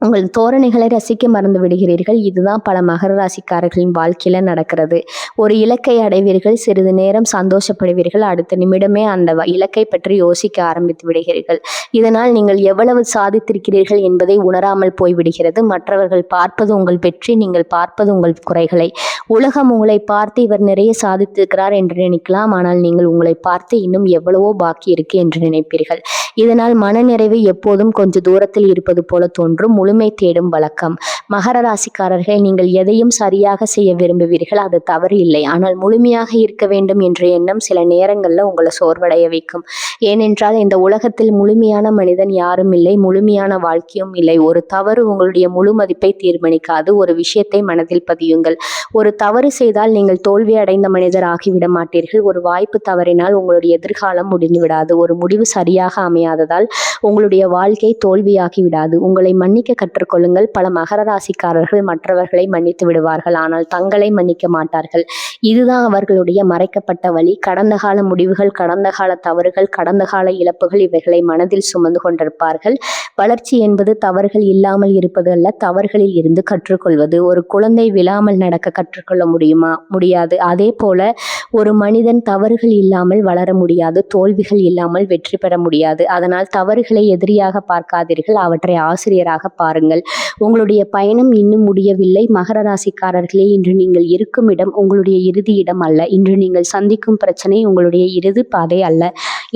உங்கள் தோரணைகளை ரசிக்க மறந்து விடுகிறீர்கள். இதுதான் பல மகர ராசிக்காரர்களின் வாழ்க்கையில நடக்கிறது. ஒரு இலக்கை அடைவீர்கள், சிறிது நேரம் சந்தோஷப்படுவீர்கள், அடுத்த நிமிடமே அந்த இலக்கை பற்றி யோசிக்க ஆரம்பித்து விடுகிறீர்கள். இதனால் நீங்கள் எவ்வளவு சாதித்திருக்கிறீர்கள் என்பதை உணராமல் போய்விடுகிறது. மற்றவர்கள் பார்ப்பது உங்கள் வெற்றி, நீங்கள் பார்ப்பது உங்கள் குறைகளை. உலகம் உங்களை பார்த்து இவர் நிறைய சாதித்திருக்கிறார் என்று நினைக்கலாம். ஆனால் நீங்கள் உங்களை பார்த்து இன்னும் எவ்வளவோ பாக்கி இருக்கு என்று நினைப்பீர்கள். இதனால் மனநிறைவு எப்போதும் கொஞ்சம் தூரத்தில் இருப்பது போல தோன்றும். முழுமை தேடும் வழக்கம். மகர ராசிக்காரர்கள், நீங்கள் எதையும் சரியாக செய்ய விரும்புவீர்கள், அது தவறு இல்லை. ஆனால் முழுமையாக இருக்க வேண்டும் என்ற எண்ணம் சில நேரங்களில் உங்களை சோர்வடைய வைக்கும். ஏனென்றால் இந்த உலகத்தில் முழுமையான மனிதன் யாரும் இல்லை, முழுமையான வாழ்க்கையும் இல்லை. ஒரு தவறு உங்களுடைய முழு மதிப்பை தீர்மானிக்காது. ஒரு விஷயத்தை மனதில் பதியுங்கள். ஒரு தவறு செய்தால் நீங்கள் தோல்வி அடைந்த மனிதர் ஆகிவிட மாட்டீர்கள். ஒரு வாய்ப்பு தவறினால் உங்களுடைய எதிர்காலம் முடிந்து விடாது. ஒரு முடிவு சரியாக அமையாததால் உங்களுடைய வாழ்க்கை தோல்வியாகி விடாது. உங்களை மன்னிக்க கற்றுக்கொள்ளுங்கள். பல மகர ராசிக்காரர்கள் மற்றவர்களை மன்னித்து விடுவார்கள், ஆனால் தங்களை மன்னிக்க மாட்டார்கள். இதுதான் அவர்களுடைய மறைக்கப்பட்ட வழி. கடந்த கால முடிவுகள், கடந்த கால தவறுகள், கடந்த கால இழப்புகள், இவைகளை மனதில் சுமந்து கொண்டிருப்பார்கள். வளர்ச்சி என்பது தவறுகள் இல்லாமல் இருப்பது அல்ல, தவறுகளில் இருந்து கற்றுக்கொள்வது. ஒரு குழந்தை விழாமல் நடக்க கற்றுக்கொள்ள முடியுமா? முடியாது. அதே போல ஒரு மனிதன் தவறுகள் இல்லாமல் வளர முடியாது, தோல்விகள் இல்லாமல் வெற்றி பெற முடியாது. அதனால் தவறுகளை எதிரியாக பார்க்காதீர்கள், அவற்றை ஆசிரியராக பாருங்கள். உங்களுடைய பயணம் இன்னும் முடியவில்லை. மகர ராசிக்காரர்களே, இன்று நீங்கள் இருக்கும் இடம் உங்களுடைய இறுதி இடம் அல்ல. இன்று நீங்கள் சந்திக்கும் பிரச்சனை உங்களுடைய இறுதி பாதை அல்ல.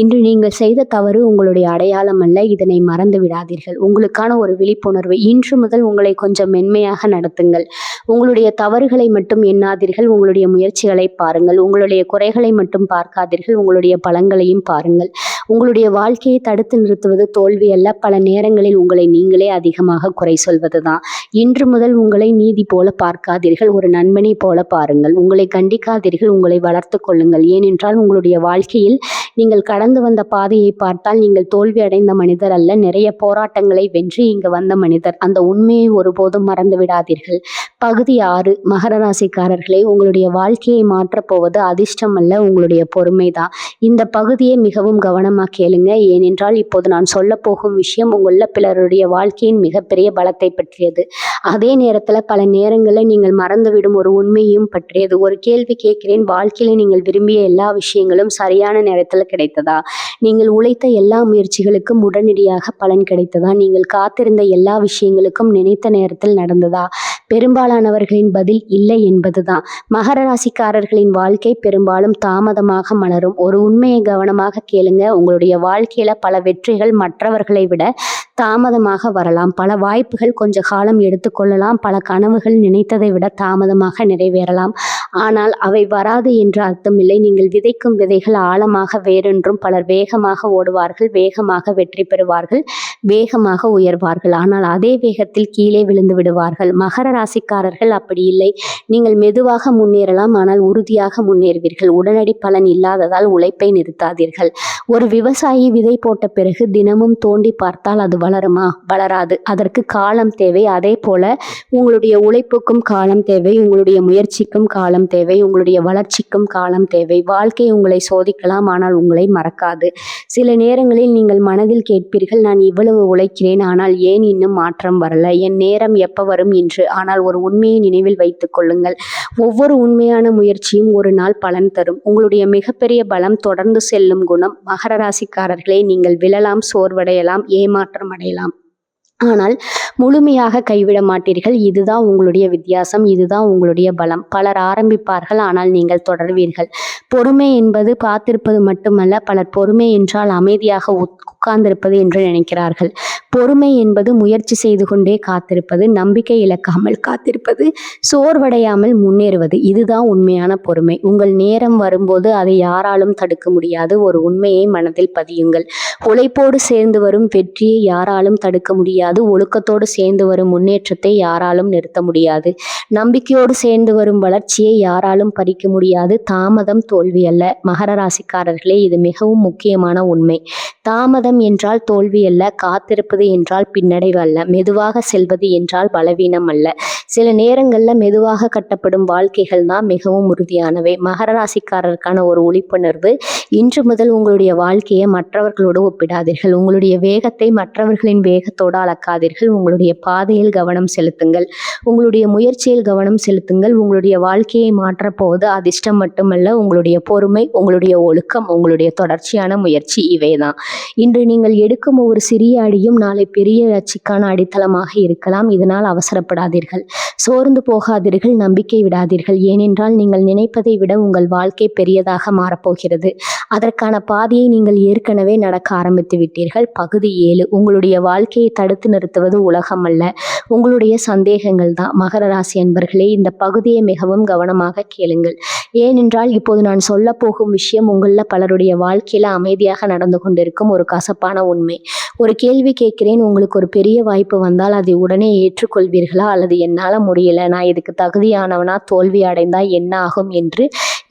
இன்று நீங்கள் செய்த தவறு உங்களுடைய அடையாளம் அல்ல. இதனை மறந்து விடாதீர்கள். உங்களுக்கான ஒரு விழிப்புணர்வு. இன்று முதல் உங்களை கொஞ்சம் மென்மையாக நடத்துங்கள். உங்களுடைய தவறுகளை மட்டும் எண்ணாதீர்கள், உங்களுடைய முயற்சிகளை பாருங்கள். உங்களுடைய குறைகளை மட்டும் பார்க்காதீர்கள், உங்களுடைய பலங்களையும் பாருங்கள். உங்களுடைய வாழ்க்கையை தடுத்து நிறுத்துவது தோல்வி அல்ல, பல நேரங்களில் உங்களை நீங்களே அதிகமாக குறை சொல்வதுதான். இன்று முதல் உங்களை நீதி போல பார்க்காதீர்கள், ஒரு நண்பனை போல பாருங்கள். உங்களை கண்டிக்காதீர்கள், உங்களை வளர்த்து கொள்ளுங்கள். ஏனென்றால் உங்களுடைய வாழ்க்கையில் நீங்கள் கடந்து வந்த பாதையை பார்த்தால் நீங்கள் தோல்வி அடைந்த மனிதர் அல்ல, நிறைய போராட்டங்களை வென்று இங்கு வந்த மனிதர். அந்த உண்மையை ஒருபோதும் மறந்து விடாதீர்கள். பகுதி 6. மகர ராசிக்காரர்களே, உங்களுடைய வாழ்க்கையை மாற்றப் போவது அதிர்ஷ்டம் அல்ல, உங்களுடைய பொறுமை தான். இந்த பகுதியை மிகவும் கவனமாக கேளுங்க. ஏனென்றால் இப்போது நான் சொல்ல போகும் விஷயம் உங்கள பிறருடைய வாழ்க்கையின் மிகப்பெரிய பலத்தை பற்றியது. அதே நேரத்தில் பல நேரங்களில் நீங்கள் மறந்துவிடும் ஒரு உண்மையும் பற்றியது. ஒரு கேள்வி கேட்கிறேன். வாழ்க்கையில் நீங்கள் விரும்பிய எல்லா விஷயங்களும் சரியான நேரத்தில் கிடைத்ததா? நீங்கள் உழைத்த எல்லா முயற்சிகளுக்கும் உடனடியாக பலன் கிடைத்ததா? நீங்கள் காத்திருந்த எல்லா விஷயங்களுக்கும் நினைத்த நேரத்தில் நடந்ததா? பெரும்பாலானவர்களின் பதில் இல்லை என்பதுதான். மகர ராசிக்காரர்களின் வாழ்க்கை பெரும்பாலும் தாமதமாக மலரும். ஒரு உண்மையை கவனமாக கேளுங்க. உங்களுடைய வாழ்க்கையில பல வெற்றிகள் மற்றவர்களை விட தாமதமாக வரலாம். பல வாய்ப்புகள் கொஞ்ச காலம் எடுத்துக்கொள்ளலாம். பல கனவுகள் நினைத்ததை விட தாமதமாக நிறைவேறலாம். ஆனால் அவை வராது என்ற அர்த்தமில்லை. நீங்கள் விதைக்கும் விதைகள் ஆழமாக வேறென்றும். பலர் வேகமாக ஓடுவார்கள், வேகமாக வெற்றி பெறுவார்கள், வேகமாக உயர்வார்கள். ஆனால் அதே வேகத்தில் கீழே விழுந்து விடுவார்கள். மகர ராசிக்காரர்கள் அப்படி இல்லை. நீங்கள் மெதுவாக முன்னேறலாம், ஆனால் உறுதியாக முன்னேறுவீர்கள். உடனடி பலன் இல்லாததால் உழைப்பை நிறுத்தாதீர்கள். ஒரு விவசாயி விதை போட்ட பிறகு தினமும் தோண்டி பார்த்தால் அது வளருமா? வளராது. அதற்கு காலம் தேவை. அதே போல உங்களுடைய உழைப்புக்கும் காலம் தேவை, உங்களுடைய முயற்சிக்கும் காலம் தேவை, உங்களுடைய வளர்ச்சிக்கும் காலம் தேவை. வாழ்க்கை உங்களை சோதிக்கலாம், ஆனால் உங்களை மறக்காது. சில நேரங்களில் நீங்கள் மனதில் கேட்பீர்கள், நான் இவ்வளவு உழைக்கிறேன், ஆனால் ஏன் இன்னும் மாற்றம் வரல? என் நேரம் எப்ப வரும் என்று. ஆனால் ஒரு உண்மையை நினைவில் வைத்துக் கொள்ளுங்கள். ஒவ்வொரு உண்மையான முயற்சியும் ஒரு நாள் பலன் தரும். உங்களுடைய மிகப்பெரிய பலம் தொடர்ந்து செல்லும் குணம். மகர ராசிக்காரர்களே, நீங்கள் விழலாம், சோர்வடையலாம், ஏமாற்றம் அடையலாம், ஆனால் முழுமையாக கைவிட மாட்டீர்கள். இதுதான் உங்களுடைய வித்தியாசம், இதுதான் உங்களுடைய பலம். பலர் ஆரம்பிப்பார்கள், ஆனால் நீங்கள் தொடர்வீர்கள். பொறுமை என்பது காத்திருப்பது மட்டுமல்ல. பலர் பொறுமை என்றால் அமைதியாக உட்கார்ந்திருப்பது என்று நினைக்கிறார்கள். பொறுமை என்பது முயற்சி செய்து கொண்டே காத்திருப்பது, நம்பிக்கை இழக்காமல் காத்திருப்பது, சோர்வடையாமல் முன்னேறுவது. இதுதான் உண்மையான பொறுமை. உங்கள் நேரம் வரும்போது அதை யாராலும் தடுக்க முடியாது. ஒரு உண்மையை மனதில் பதியுங்கள். உழைப்போடு சேர்ந்து வரும் வெற்றியை யாராலும் தடுக்க முடியாது. ஒழுக்கத்தோடு சேர்ந்து வரும் முன்னேற்றத்தை யாராலும் நிறுத்த முடியாது. நம்பிக்கையோடு சேர்ந்து வரும் வளர்ச்சியை யாராலும் பறிக்க முடியாது. தாமதம் தோல்வி அல்ல. மகர ராசிக்காரர்களே, இது மிகவும் முக்கியமான உண்மை. தாமதம் என்றால் தோல்வி அல்ல. காத்திருப்பது என்றால் பின்னடைவு அல்ல. மெதுவாக செல்வது என்றால் பலவீனம் அல்ல. சில நேரங்களில் மெதுவாக கட்டப்படும் வாழ்க்கைகள் தான் மிகவும் உறுதியானவை. மகர ராசிக்காரருக்கான ஒரு விழிப்புணர்வு. இன்று முதல் உங்களுடைய வாழ்க்கையை மற்றவர்களோடு ஒப்பிடாதீர்கள். உங்களுடைய வேகத்தை மற்றவர்களின் வேகத்தோடு அளக்க மறக்காதீர்கள். உங்களுடைய பாதையில் கவனம் செலுத்துங்கள். உங்களுடைய முயற்சியில் கவனம் செலுத்துங்கள். உங்களுடைய வாழ்க்கையை மாற்றப்போவது அதிர்ஷ்டம் மட்டுமல்ல, உங்களுடைய பொறுமை, உங்களுடைய ஒழுக்கம், உங்களுடைய தொடர்ச்சியான முயற்சி இவைதான். இன்று நீங்கள் எடுக்கும் ஒவ்வொரு சிறிய அடியும் நாளை பெரிய வெற்றிக்கான அடித்தளமாக இருக்கலாம். இதனால் அவசரப்படாதீர்கள், சோர்ந்து போகாதீர்கள், நம்பிக்கை விடாதீர்கள். ஏனென்றால் நீங்கள் நினைப்பதை விட உங்கள் வாழ்க்கை பெரியதாக மாறப்போகிறது. அதற்கான பாதையை நீங்கள் ஏற்கனவே நடக்க ஆரம்பித்து விட்டீர்கள். பகுதி 7. உங்களுடைய வாழ்க்கையை தடுத்து நிறுத்துவது உலகம் அல்ல, உங்களுடைய சந்தேகங்கள் தான். மகர ராசி அன்பர்களே, இந்த பகுதியை மிகவும் கவனமாக கேளுங்கள். ஏனென்றால் இப்போது நான் சொல்ல போகும் விஷயம் உங்களில் பலருடைய வாழ்க்கையில அமைதியாக நடந்து கொண்டிருக்கும் ஒரு கசப்பான உண்மை. ஒரு கேள்வி கேட்கிறேன், உங்களுக்கு ஒரு பெரிய வாய்ப்பு வந்தால் அதை உடனே ஏற்றுக்கொள்வீர்களா, அல்லது என்னால் முடியல, நான் இதுக்கு தகுதியானவனா, தோல்வி அடைந்தா என்ன ஆகும் என்று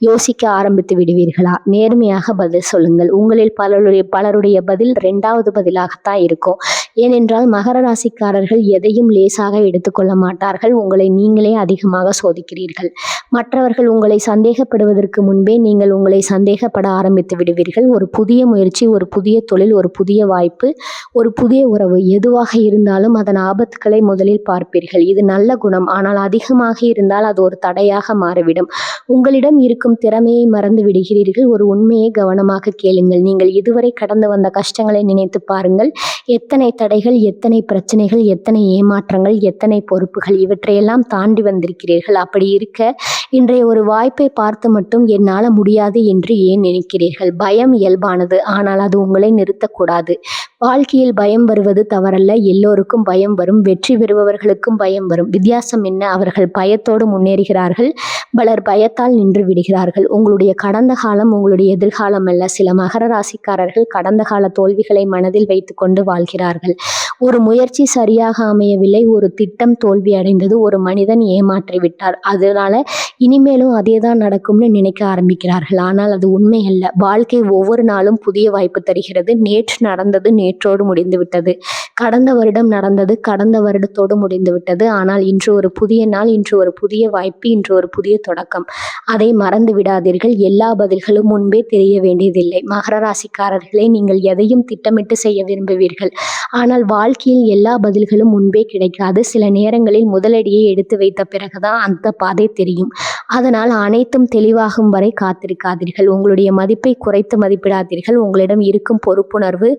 யோசிக்க ஆரம்பித்து விடுவீர்களா? நேர்மையாக பதில் சொல்லுங்கள். உங்களில் பலருடைய பதில் 2வது பதிலாகத்தான் இருக்கும். ஏனென்றால் மகர ராசிக்காரர்கள் எதையும் லேசாக எடுத்துக்கொள்ள மாட்டார்கள். உங்களை நீங்களே அதிகமாக சோதிக்கிறீர்கள். மற்றவர்கள் உங்களை சந்தேகப்படுவதற்கு முன்பே நீங்கள் உங்களை சந்தேகப்பட ஆரம்பித்து விடுவீர்கள். ஒரு புதிய முயற்சி, ஒரு புதிய தொழில், ஒரு புதிய வாய்ப்பு, ஒரு புதிய உறவு, எதுவாக இருந்தாலும் அதன் ஆபத்துக்களை முதலில் பார்ப்பீர்கள். இது நல்ல குணம். ஆனால் அதிகமாக இருந்தால் அது ஒரு தடையாக மாறிவிடும். உங்களிடம் இருக்கும் திறமையை மறந்து விடுகிறீர்கள். ஒரு உண்மையை கவனமாக கேளுங்கள். நீங்கள் இதுவரை கடந்து வந்த கஷ்டங்களை நினைத்து பாருங்கள். எத்தனை தடைகள், எத்தனை பிரச்சனைகள், எத்தனை ஏமாற்றங்கள், எத்தனை பொறுப்புகள், இவற்றையெல்லாம் தாண்டி வந்திருக்கிறீர்கள். அப்படி இருக்க இன்றைய ஒரு வாய்ப்பை பார்த்து மட்டும் என்னால் முடியாது என்று ஏன் நினைக்கிறீர்கள்? பயம் இயல்பானது, ஆனால் அது உங்களை நிறுத்தக்கூடாது. வாழ்க்கையில் பயம் வருவது தவறல்ல. எல்லோருக்கும் பயம் வரும். வெற்றி பெறுபவர்களுக்கும் பயம் வரும். வித்தியாசம் என்ன? அவர்கள் பயத்தோடு முன்னேறுகிறார்கள், பலர் பயத்தால் நின்று விடுகிறார்கள். உங்களுடைய கடந்த காலம் உங்களுடைய எதிர்காலம் அல்ல. சில மகர ராசிக்காரர்கள் கடந்த கால தோல்விகளை மனதில் வைத்துக்கொண்டு வாழ்கிறார்கள். ஒரு முயற்சி சரியாக அமையவில்லை, ஒரு திட்டம் தோல்வி அடைந்தது, ஒரு மனிதன் ஏமாற்றி விட்டார், அதனால இனிமேலும் அதே தான் நடக்கும்னு நினைக்க ஆரம்பிக்கிறார்கள். ஆனால் அது உண்மை அல்ல. வாழ்க்கை ஒவ்வொரு நாளும் புதிய வாய்ப்பு தருகிறது. நேற்று நடந்தது நேற்றோடு முடிந்து விட்டது. கடந்த வருடம் நடந்தது கடந்த வருடத்தோடு முடிந்து விட்டது. ஆனால் இன்று ஒரு புதிய நாள், இன்று ஒரு புதிய வாய்ப்பு, இன்று ஒரு புதிய தொடக்கம். அதை மறந்து விடாதீர்கள். எல்லா பதில்களும் முன்பே தெரிய வேண்டியதில்லை. மகர ராசிக்காரர்களே, நீங்கள் எதையும் திட்டமிட்டு செய்ய விரும்புவீர்கள். ஆனால் வாழ்க்கையில் எல்லா பதில்களும் முன்பே கிடைக்காது. சில நேரங்களில் முதலடியை எடுத்து வைத்த பிறகுதான் அந்த பாதை தெரியும். அதனால் அனைத்தும் தெளிவாகும் வரை காத்திருக்காதீர்கள். உங்களுடைய மதிப்பை குறைத்து மதிப்பிடாதீர்கள். உங்களிடம் இருக்கும் பொறுப்புணர்வு,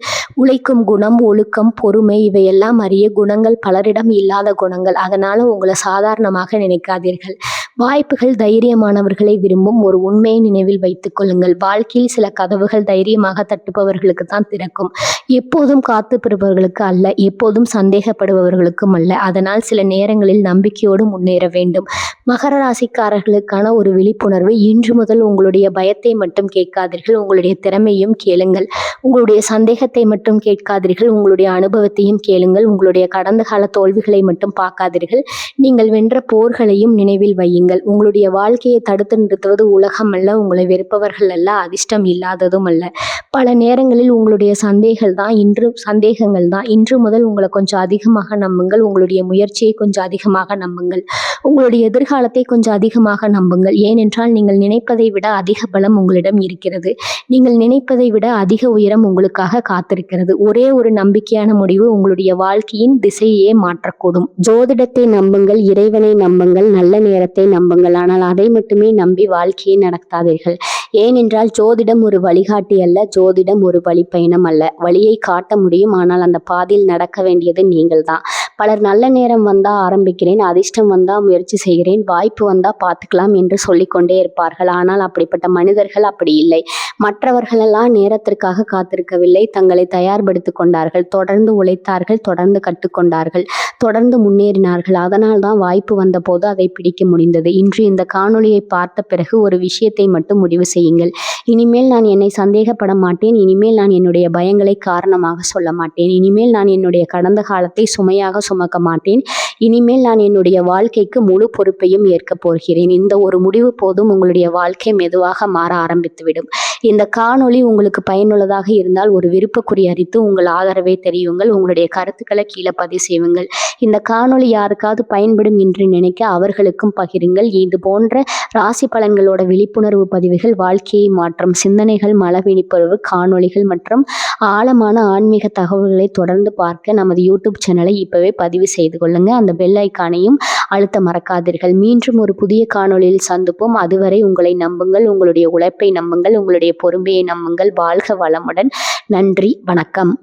உழைக்கும் குணம், ஒழுக்கம், பொறுமை, இவையெல்லாம் அரிய குணங்கள், பலரிடம் இல்லாத குணங்கள். அதனால உங்களை சாதாரணமாக நினைக்காதீர்கள். வாய்ப்புகள் தைரியமானவர்களை விரும்பும். ஒரு உண்மையை நினைவில் வைத்துக் கொள்ளுங்கள். வாழ்க்கையில் சில கதவுகள் தைரியமாக தட்டுபவர்களுக்கு தான் திறக்கும். எப்போதும் காத்துப்பிருப்பவர்களுக்கு அல்ல, எப்போதும் சந்தேகப்படுபவர்களுக்கும் அல்ல. அதனால் சில நேரங்களில் நம்பிக்கையோடு முன்னேற வேண்டும். மகர ராசிக்காரர்களுக்கான ஒரு விழிப்புணர்வு. இன்று முதல் உங்களுடைய பயத்தை மட்டும் கேட்காதீர்கள், உங்களுடைய திறமையும் கேளுங்கள். உங்களுடைய சந்தேகத்தை மட்டும் கேட்காதீர்கள், உங்களுடைய அனுபவத்தையும் கேளுங்கள். உங்களுடைய கடந்த கால தோல்விகளை மட்டும் பார்க்காதீர்கள், நீங்கள் வென்ற போர்களையும் நினைவில் வையுங்கள். உங்களுடைய வாழ்க்கையை தடுத்து நிறுத்துவது உலகம் அல்ல, உங்களை வெறுப்பவர்கள் அல்ல, அதிர்ஷ்டம் இல்லாததும் அல்ல. பல நேரங்களில் உங்களுடைய சந்தேகங்கள் தான். இன்று முதல் உங்களை கொஞ்சம் அதிகமாக நம்புங்கள். உங்களுடைய முயற்சியை கொஞ்சம் அதிகமாக நம்புங்கள். உங்களுடைய எதிர்காலத்தை கொஞ்சம் அதிகமாக நம்புங்கள். ஏனென்றால் நீங்கள் நினைப்பதை விட அதிக பலம் உங்களிடம் இருக்கிறது. நீங்கள் நினைப்பதை விட அதிக உயரம் உங்களுக்காக காத்திருக்கிறது. ஒரே ஒரு நம்பிக்கையான முடிவு உங்களுடைய வாழ்க்கையின் திசையே மாற்றக்கூடும். ஜோதிடத்தை நம்புங்கள், இறைவனை நம்புங்கள், நல்ல நேரத்தை நம்புங்கள். ஆனால் அதை மட்டுமே நம்பி வாழ்க்கையை நடத்தாதீர்கள். ஏனென்றால் ஜோதிடம் ஒரு வழிகாட்டி அல்ல, ஜோதிடம் ஒரு வழிப்பயணம் அல்ல. வழியை காட்ட முடியும், ஆனால் அந்த பாதையில் நடக்க வேண்டியது நீங்கள் தான். பலர் நல்ல நேரம் வந்தா ஆரம்பிக்கிறேன், அதிர்ஷ்டம் வந்தா முயற்சி செய்கிறேன், வாய்ப்பு வந்தா பார்த்துக்கலாம் என்று சொல்லிக்கொண்டே இருப்பார்கள். ஆனால் அப்படிப்பட்ட மனிதர்கள் அப்படி இல்லை. மற்றவர்களெல்லாம் நேரத்திற்காக காத்திருக்கவில்லை, தங்களை தயார்படுத்திக் கொண்டார்கள், தொடர்ந்து உழைத்தார்கள், தொடர்ந்து கற்றுக்கொண்டார்கள், தொடர்ந்து முன்னேறினார்கள். அதனால் தான் வாய்ப்பு வந்த போது அதை பிடிக்க முடிந்தது. இன்று இந்த காணொளியை பார்த்த பிறகு ஒரு விஷயத்தை மட்டும் முடிவு செய்யுங்கள். இனிமேல் நான் என்னை சந்தேகப்பட மாட்டேன். இனிமேல் நான் என்னுடைய பயங்களை காரணமாக சொல்ல மாட்டேன். இனிமேல் நான் என்னுடைய கடந்த காலத்தை சுமையாக சுமக்க மாட்டேன். இனிமேல் நான் என்னுடைய வாழ்க்கைக்கு முழு பொறுப்பையும் ஏற்கப் போகிறேன். இந்த ஒரு முடிவு போதும் உங்களுடைய வாழ்க்கை மெதுவாக மாற ஆரம்பித்துவிடும். இந்த காணொளி உங்களுக்கு பயனுள்ளதாக இருந்தால் ஒரு விருப்பக்குறி அடித்து உங்கள் ஆதரவை தெரியுங்கள். உங்களுடைய கருத்துக்களை கீழே பதிவு செய்யுங்கள். இந்த காணொளி யாருக்காவது பயன்படும் என்று நினைக்க அவர்களுக்கும் பகிருங்கள். இது போன்ற ராசி பலன்களோட விழிப்புணர்வு பதிவுகள், வாழ்க்கையை மாற்றும் சிந்தனைகள், மன விழிப்புணர்வு காணொளிகள் மற்றும் ஆழமான ஆன்மீக தகவல்களை தொடர்ந்து பார்க்க நமது யூடியூப் சேனலை இப்பவே பதிவு செய்து கொள்ளுங்க. அந்த பெல் ஐக்கானையும் அழுத்த மறக்காதீர்கள். மீண்டும் ஒரு புதிய காணொளியில் சந்திப்போம். அதுவரை உங்களை நம்புங்கள், உங்களுடைய உழைப்பை நம்புங்கள், உங்களுடைய பொறுமையை நம்புங்கள். வாழ்க வளமுடன். நன்றி, வணக்கம்.